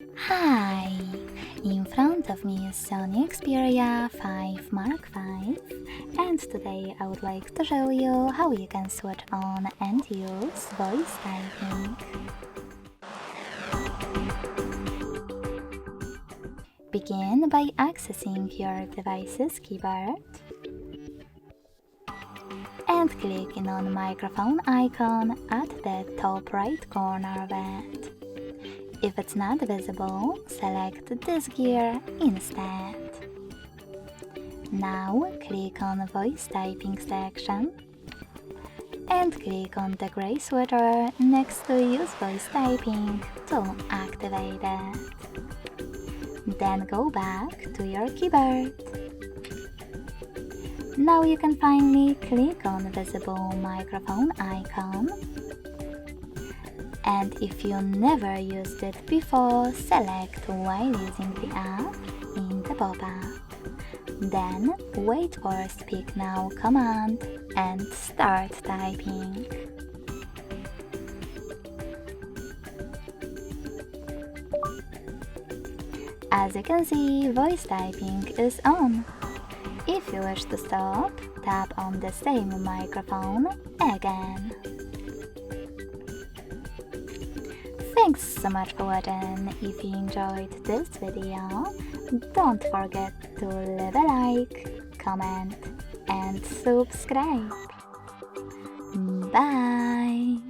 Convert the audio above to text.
Hi! In front of me is Sony Xperia 5 Mark V, and today I would like to show you how you can switch on and use voice typing. Begin by accessing your device's keyboard and clicking on the microphone icon at the top right corner of it. If it's not visible, select this gear instead. Now click on the voice typing section and click on the gray sweater next to use voice typing to activate it. Then go back to your keyboard. Now you can finally click on the visible microphone icon. And if you never used it before, select while using the app in the pop-up. Then wait for Speak Now command and start typing. As you can see, voice typing is on. If you wish to stop, tap on the same microphone again. Thanks so much for watching. If you enjoyed this video, don't forget to leave a like, comment and subscribe. Bye!